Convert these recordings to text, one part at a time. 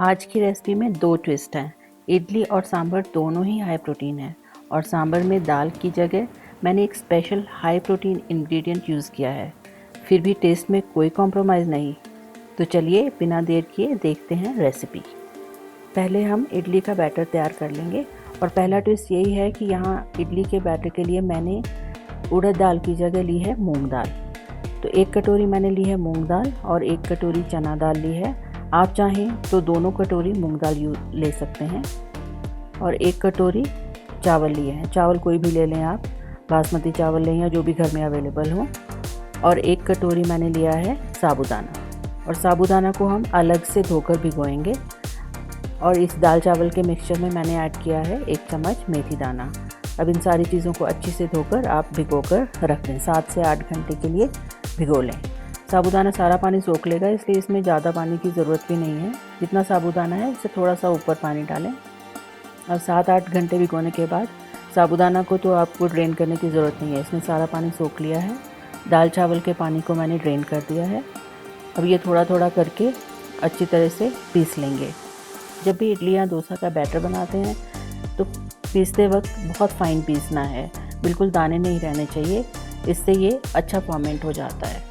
आज की रेसिपी में दो ट्विस्ट हैं। इडली और सांभर दोनों ही हाई प्रोटीन है और सांभर में दाल की जगह मैंने एक special high protein ingredient use किया है। फिर भी टेस्ट में कोई कॉम्प्रोमाइज़ नहीं। तो चलिए बिना देर किए देखते हैं रेसिपी। पहले हम इडली का बैटर तैयार कर लेंगे और पहला ट्विस्ट यही है कि यहाँ इडली के बैटर के लिए मैंने उड़द दाल की जगह ली है मूँग दाल। तो 1 कटोरी मैंने ली है मूँग दाल और 1 कटोरी चना दाल ली है। आप चाहें तो दोनों कटोरी मूंग दाल ले सकते हैं और 1 कटोरी चावल लिए हैं। चावल कोई भी ले लें आप, बासमती चावल लें या जो भी घर में अवेलेबल हो। और 1 कटोरी मैंने लिया है साबूदाना और साबूदाना को हम अलग से धोकर भिगोएंगे। और इस दाल चावल के मिक्सचर में मैंने ऐड किया है 1 चम्मच मेथी दाना। अब इन सारी चीज़ों को अच्छे से धोकर आप भिगोकर रख दें, 7 से 8 घंटे के लिए भिगो लें। साबूदाना सारा पानी सोख लेगा, इसलिए इसमें ज़्यादा पानी की ज़रूरत भी नहीं है। जितना साबूदाना है उससे थोड़ा सा ऊपर पानी डालें। और 7-8 घंटे भिगोने के बाद साबूदाना को तो आपको ड्रेन करने की ज़रूरत नहीं है, इसने सारा पानी सोख लिया है। दाल चावल के पानी को मैंने ड्रेन कर दिया है। अब ये थोड़ा थोड़ा करके अच्छी तरह से पीस लेंगे। जब भी इडली या डोसा का बैटर बनाते हैं तो पीसते वक्त बहुत फाइन पीसना है, बिल्कुल दाने नहीं रहने चाहिए, इससे ये अच्छा फर्मेंट हो जाता है।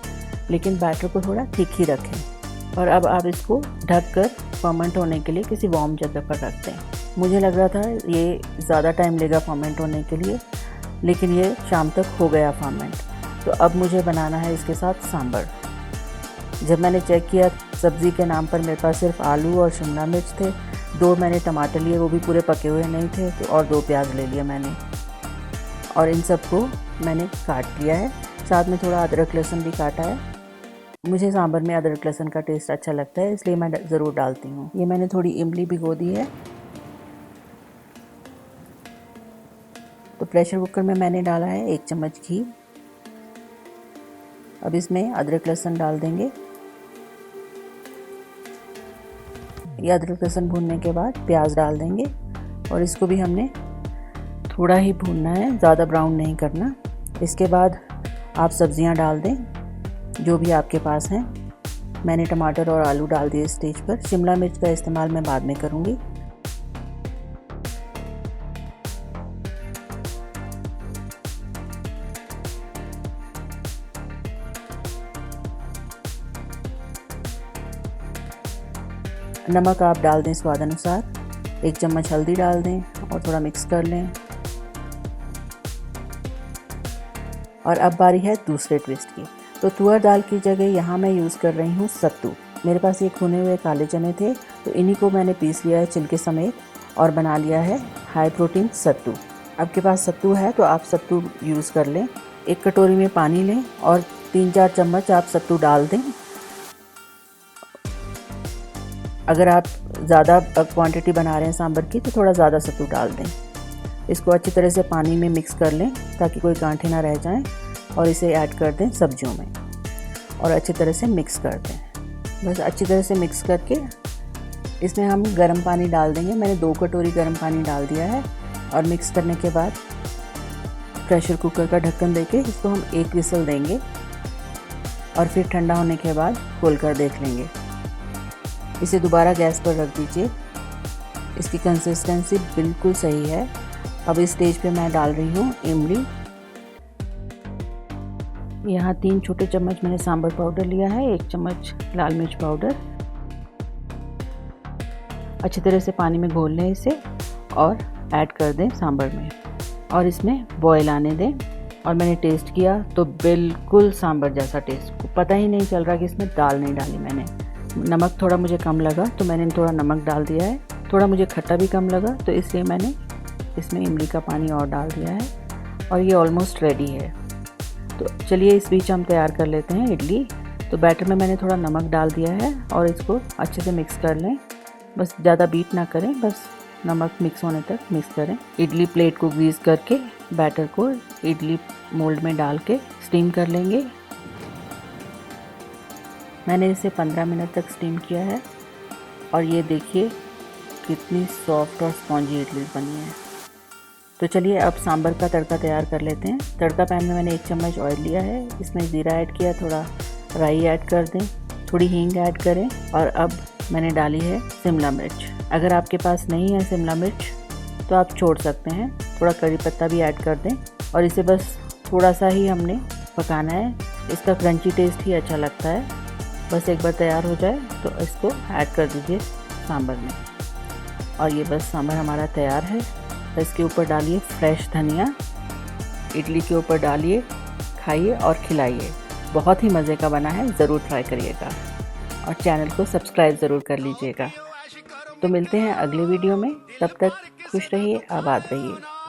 लेकिन बैटर को थोड़ा थिक ही रखें। और अब आप इसको ढककर फर्मेंट होने के लिए किसी वार्म जगह पर रख दें। मुझे लग रहा था ये ज़्यादा टाइम लेगा फर्मेंट होने के लिए, लेकिन ये शाम तक हो गया फर्मेंट। तो अब मुझे बनाना है इसके साथ सांभर। जब मैंने चेक किया सब्ज़ी के नाम पर मेरे पास सिर्फ आलू और शिमला मिर्च थे। 2 मैंने टमाटर लिए, वो भी पूरे पके हुए नहीं थे, तो और 2 प्याज ले लिए मैंने। और इन सबको मैंने काट लिया है, साथ में थोड़ा अदरक लहसुन भी काटा है। मुझे सांभर में अदरक लहसुन का टेस्ट अच्छा लगता है, इसलिए मैं ज़रूर डालती हूँ। ये मैंने थोड़ी इमली भिगो दी है। तो प्रेशर कुकर में मैंने डाला है 1 चम्मच घी। अब इसमें अदरक लहसुन डाल देंगे। ये अदरक लहसुन भूनने के बाद प्याज डाल देंगे और इसको भी हमने थोड़ा ही भूनना है, ज़्यादा ब्राउन नहीं करना। इसके बाद आप सब्जियां डाल दें जो भी आपके पास हैं। मैंने टमाटर और आलू डाल दिए स्टेज पर। शिमला मिर्च का इस्तेमाल मैं बाद में करूँगी। नमक आप डाल दें स्वाद अनुसार। 1 चम्मच हल्दी डाल दें और थोड़ा मिक्स कर लें। और अब बारी है दूसरे ट्विस्ट की। तो तुअर दाल की जगह यहाँ मैं यूज़ कर रही हूँ सत्तू। मेरे पास ये भुने हुए काले चने थे, तो इन्हीं को मैंने पीस लिया है छिलके समेत और बना लिया है हाई प्रोटीन सत्तू। आपके पास सत्तू है तो आप सत्तू यूज़ कर लें। 1 कटोरी में पानी लें और 3-4 चम्मच आप सत्तू डाल दें। अगर आप ज़्यादा क्वांटिटी बना रहे हैं सांभर की तो थोड़ा ज़्यादा सत्तू डाल दें। इसको अच्छी तरह से पानी में मिक्स कर लें ताकि कोई गांठें ना रह जाएं और इसे ऐड कर दें सब्जियों में और अच्छी तरह से मिक्स कर दें। बस अच्छी तरह से मिक्स करके इसमें हम गर्म पानी डाल देंगे। मैंने 2 कटोरी गर्म पानी डाल दिया है और मिक्स करने के बाद प्रेशर कुकर का ढक्कन देके इसको हम 1 विसल देंगे और फिर ठंडा होने के बाद खोल कर देख लेंगे। इसे दोबारा गैस पर रख दीजिए। इसकी कंसिस्टेंसी बिल्कुल सही है। अब इस स्टेज पे मैं डाल रही हूँ इमली। यहाँ 3 छोटे चम्मच मैंने सांभर पाउडर लिया है, 1 चम्मच लाल मिर्च पाउडर। अच्छी तरह से पानी में घोल लें इसे और ऐड कर दें सांभर में और इसमें बॉयल आने दें। और मैंने टेस्ट किया तो बिल्कुल सांभर जैसा टेस्ट, पता ही नहीं चल रहा कि इसमें दाल नहीं डाली मैंने। नमक थोड़ा मुझे कम लगा तो मैंने थोड़ा नमक डाल दिया है। थोड़ा मुझे खट्टा भी कम लगा तो इसलिए मैंने इसमें इमली का पानी और डाल दिया है और ये ऑलमोस्ट रेडी है। तो चलिए इस बीच हम तैयार कर लेते हैं इडली। तो बैटर में मैंने थोड़ा नमक डाल दिया है और इसको अच्छे से मिक्स कर लें। बस ज़्यादा बीट ना करें, बस नमक मिक्स होने तक मिक्स करें। इडली प्लेट को ग्रीस करके बैटर को इडली मोल्ड में डाल के स्टीम कर लेंगे। मैंने इसे 15 मिनट तक स्टीम किया है और ये देखिए कितनी सॉफ्ट और स्पॉन्जी इडली बनी है। तो चलिए अब सांभर का तड़का तैयार कर लेते हैं। तड़का पैन में मैंने 1 चम्मच ऑयल लिया है, इसमें ज़ीरा ऐड किया, थोड़ा राई ऐड कर दें, थोड़ी हींग ऐड करें और अब मैंने डाली है शिमला मिर्च। अगर आपके पास नहीं है शिमला मिर्च तो आप छोड़ सकते हैं, थोड़ा करी पत्ता भी ऐड कर दें और इसे बस थोड़ा सा ही हमने पकाना है। इसका क्रंची टेस्ट ही अच्छा लगता है। बस एक बार तैयार हो जाए तो इसको ऐड कर दीजिए सांभर में। और ये बस सांभर हमारा तैयार है। इसके ऊपर डालिए फ्रेश धनिया, इडली के ऊपर डालिए, खाइए और खिलाइए। बहुत ही मज़े का बना है, ज़रूर ट्राई करिएगा और चैनल को सब्सक्राइब ज़रूर कर लीजिएगा। तो मिलते हैं अगले वीडियो में, तब तक खुश रहिए, आबाद रहिए।